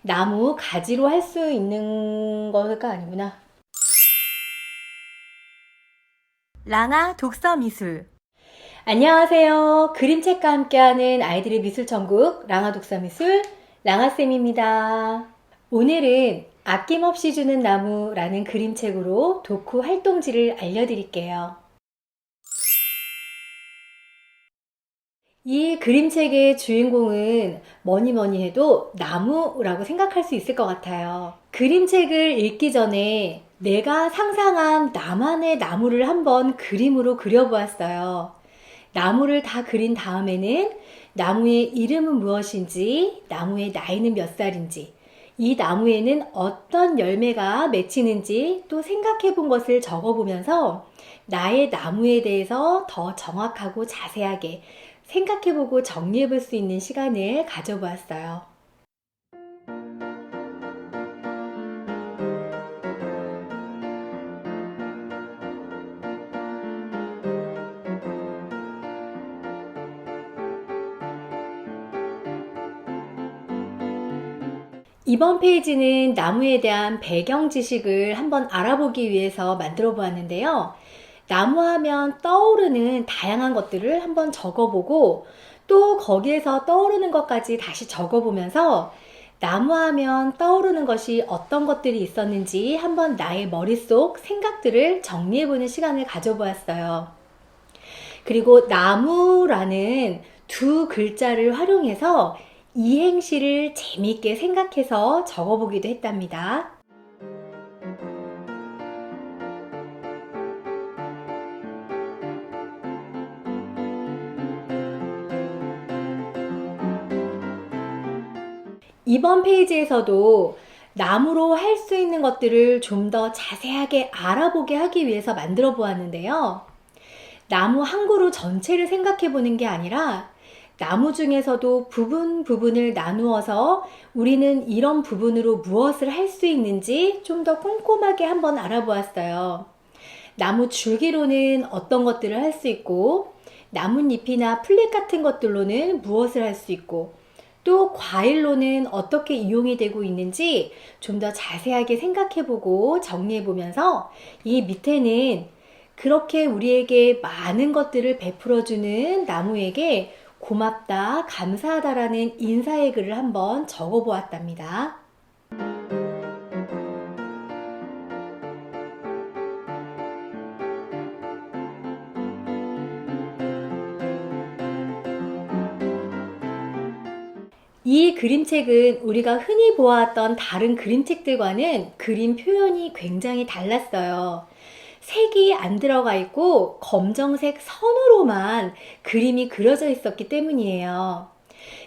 나무 가지로 할 수 있는 거가 아니구나. 랑아 독서미술. 안녕하세요. 그림책과 함께하는 아이들의 미술천국 랑아독서미술 랑아쌤입니다. 오늘은 아낌없이 주는 나무라는 그림책으로 독후 활동지를 알려드릴게요. 이 그림책의 주인공은 뭐니 해도 나무라고 생각할 수 있을 것 같아요. 그림책을 읽기 전에 내가 상상한 나만의 나무를 한번 그림으로 그려보았어요. 나무를 다 그린 다음에는 나무의 이름은 무엇인지, 나무의 나이는 몇 살인지, 이 나무에는 어떤 열매가 맺히는지 또 생각해 본 것을 적어보면서 나의 나무에 대해서 더 정확하고 자세하게 생각해 보고 정리해 볼 수 있는 시간을 가져보았어요. 이번 페이지는 나무에 대한 배경 지식을 한번 알아보기 위해서 만들어 보았는데요. 나무 하면 떠오르는 다양한 것들을 한번 적어보고 또 거기에서 떠오르는 것까지 다시 적어보면서 나무 하면 떠오르는 것이 어떤 것들이 있었는지 한번 나의 머릿속 생각들을 정리해보는 시간을 가져보았어요. 그리고 나무라는 두 글자를 활용해서 이행시를 재미있게 생각해서 적어보기도 했답니다. 이번 페이지에서도 나무로 할 수 있는 것들을 좀 더 자세하게 알아보게 하기 위해서 만들어 보았는데요. 나무 한 그루 전체를 생각해 보는 게 아니라 나무 중에서도 부분을 나누어서 우리는 이런 부분으로 무엇을 할 수 있는지 좀 더 꼼꼼하게 한번 알아보았어요. 나무 줄기로는 어떤 것들을 할 수 있고, 나뭇잎이나 풀잎 같은 것들로는 무엇을 할 수 있고, 또 과일로는 어떻게 이용이 되고 있는지 좀 더 자세하게 생각해보고 정리해보면서 이 밑에는 그렇게 우리에게 많은 것들을 베풀어주는 나무에게 고맙다, 감사하다라는 인사의 글을 한번 적어보았답니다. 이 그림책은 우리가 흔히 보았던 다른 그림책들과는 그림 표현이 굉장히 달랐어요. 색이 안 들어가 있고 검정색 선으로만 그림이 그려져 있었기 때문이에요.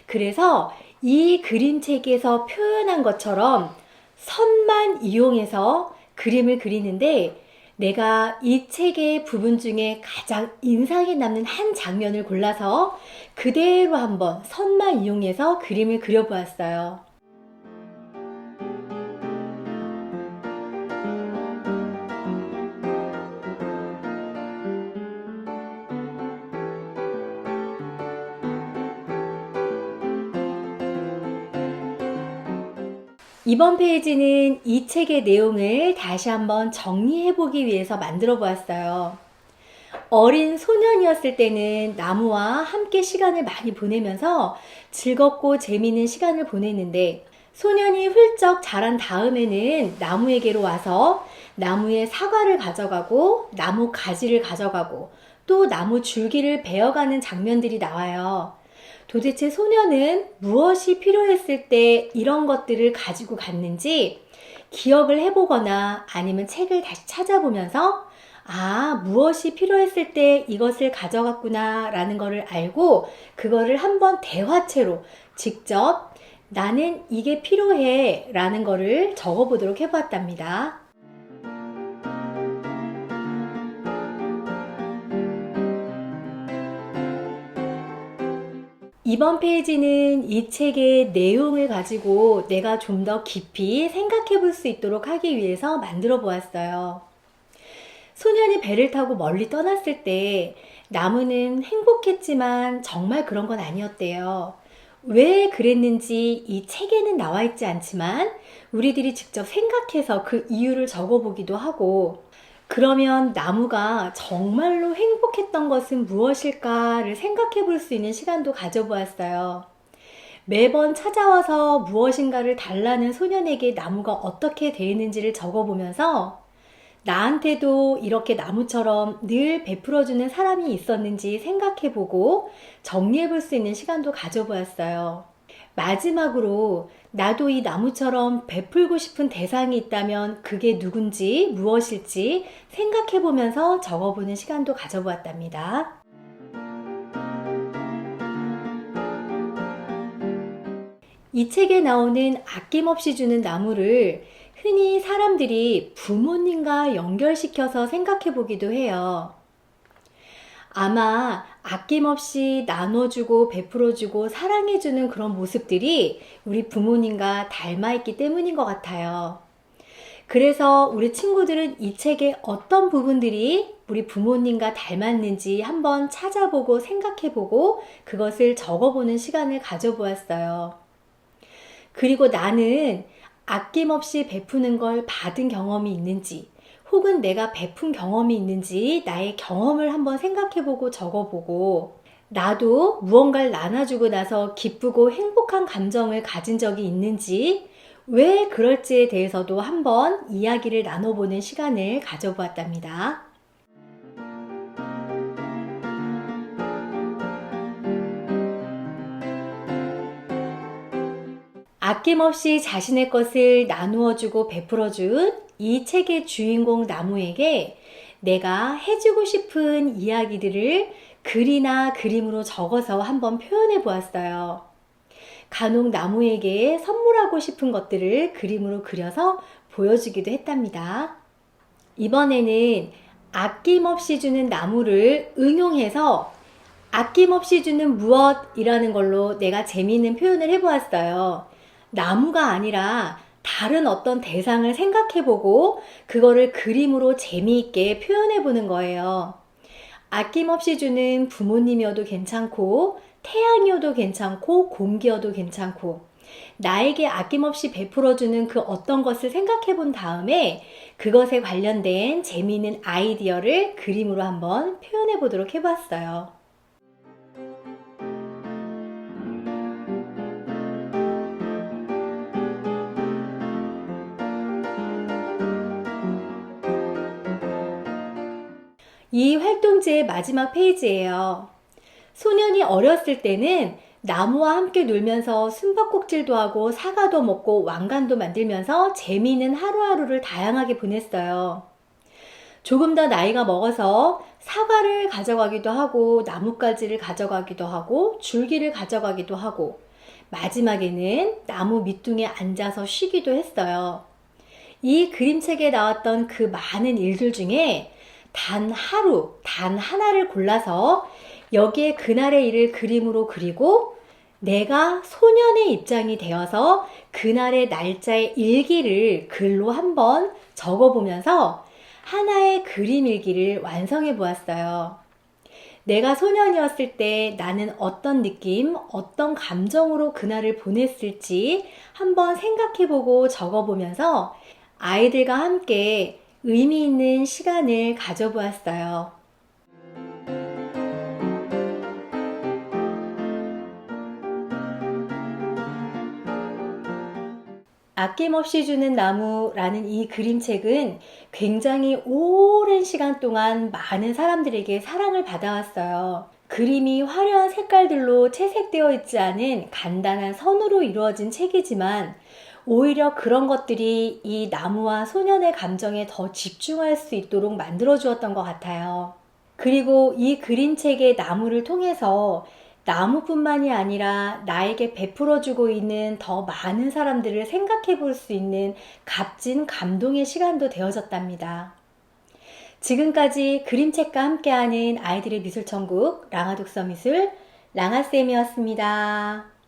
그래서 이 그림책에서 표현한 것처럼 선만 이용해서 그림을 그리는데 내가 이 책의 부분 중에 가장 인상에 남는 한 장면을 골라서 그대로 한번 선만 이용해서 그림을 그려보았어요. 이번 페이지는 이 책의 내용을 다시 한번 정리해 보기 위해서 만들어 보았어요. 어린 소년이었을 때는 나무와 함께 시간을 많이 보내면서 즐겁고 재미있는 시간을 보냈는데 소년이 훌쩍 자란 다음에는 나무에게로 와서 나무의 사과를 가져가고 나무 가지를 가져가고 또 나무 줄기를 베어가는 장면들이 나와요. 도대체 소년은 무엇이 필요했을 때 이런 것들을 가지고 갔는지 기억을 해보거나 아니면 책을 다시 찾아보면서 무엇이 필요했을 때 이것을 가져갔구나 라는 거를 알고 그거를 한번 대화체로 직접 나는 이게 필요해 라는 거를 적어보도록 해보았답니다. 이번 페이지는 이 책의 내용을 가지고 내가 좀 더 깊이 생각해 볼 수 있도록 하기 위해서 만들어 보았어요. 소년이 배를 타고 멀리 떠났을 때 나무는 행복했지만 정말 그런 건 아니었대요. 왜 그랬는지 이 책에는 나와 있지 않지만 우리들이 직접 생각해서 그 이유를 적어보기도 하고, 그러면 나무가 정말로 행복했던 것은 무엇일까를 생각해 볼 수 있는 시간도 가져보았어요. 매번 찾아와서 무엇인가를 달라는 소년에게 나무가 어떻게 대했는지를 적어보면서 나한테도 이렇게 나무처럼 늘 베풀어주는 사람이 있었는지 생각해보고 정리해볼 수 있는 시간도 가져보았어요. 마지막으로 나도 이 나무처럼 베풀고 싶은 대상이 있다면 그게 누군지 무엇일지 생각해보면서 적어보는 시간도 가져보았답니다. 이 책에 나오는 아낌없이 주는 나무를 흔히 사람들이 부모님과 연결시켜서 생각해 보기도 해요. 아마 아낌없이 나눠주고 베풀어주고 사랑해주는 그런 모습들이 우리 부모님과 닮아있기 때문인 것 같아요. 그래서 우리 친구들은 이 책의 어떤 부분들이 우리 부모님과 닮았는지 한번 찾아보고 생각해보고 그것을 적어보는 시간을 가져보았어요. 그리고 나는 아낌없이 베푸는 걸 받은 경험이 있는지, 혹은 내가 베푼 경험이 있는지 나의 경험을 한번 생각해보고 적어보고, 나도 무언가를 나눠주고 나서 기쁘고 행복한 감정을 가진 적이 있는지, 왜 그럴지에 대해서도 한번 이야기를 나눠보는 시간을 가져보았답니다. 아낌없이 자신의 것을 나누어주고 베풀어준 이 책의 주인공 나무에게 내가 해주고 싶은 이야기들을 글이나 그림으로 적어서 한번 표현해 보았어요. 간혹 나무에게 선물하고 싶은 것들을 그림으로 그려서 보여주기도 했답니다. 이번에는 아낌없이 주는 나무를 응용해서 아낌없이 주는 무엇이라는 걸로 내가 재미있는 표현을 해보았어요. 나무가 아니라 다른 어떤 대상을 생각해보고 그거를 그림으로 재미있게 표현해보는 거예요. 아낌없이 주는 부모님이어도 괜찮고, 태양이어도 괜찮고, 공기여도 괜찮고, 나에게 아낌없이 베풀어주는 그 어떤 것을 생각해본 다음에 그것에 관련된 재미있는 아이디어를 그림으로 한번 표현해보도록 해봤어요. 이 활동지의 마지막 페이지예요. 소년이 어렸을 때는 나무와 함께 놀면서 숨바꼭질도 하고 사과도 먹고 왕관도 만들면서 재미있는 하루하루를 다양하게 보냈어요. 조금 더 나이가 먹어서 사과를 가져가기도 하고 나뭇가지를 가져가기도 하고 줄기를 가져가기도 하고 마지막에는 나무 밑둥에 앉아서 쉬기도 했어요. 이 그림책에 나왔던 그 많은 일들 중에 단 하루, 단 하나를 골라서 여기에 그날의 일을 그림으로 그리고 내가 소년의 입장이 되어서 그날의 날짜의 일기를 글로 한번 적어보면서 하나의 그림 일기를 완성해 보았어요. 내가 소년이었을 때 나는 어떤 느낌, 어떤 감정으로 그날을 보냈을지 한번 생각해보고 적어보면서 아이들과 함께 의미 있는 시간을 가져보았어요. 아낌없이 주는 나무라는 이 그림책은 굉장히 오랜 시간 동안 많은 사람들에게 사랑을 받아왔어요. 그림이 화려한 색깔들로 채색되어 있지 않은 간단한 선으로 이루어진 책이지만 오히려 그런 것들이 이 나무와 소년의 감정에 더 집중할 수 있도록 만들어 주었던 것 같아요. 그리고 이 그림책의 나무를 통해서 나무뿐만이 아니라 나에게 베풀어 주고 있는 더 많은 사람들을 생각해 볼 수 있는 값진 감동의 시간도 되어졌답니다. 지금까지 그림책과 함께하는 아이들의 미술천국 랑아독서미술 랑아쌤이었습니다.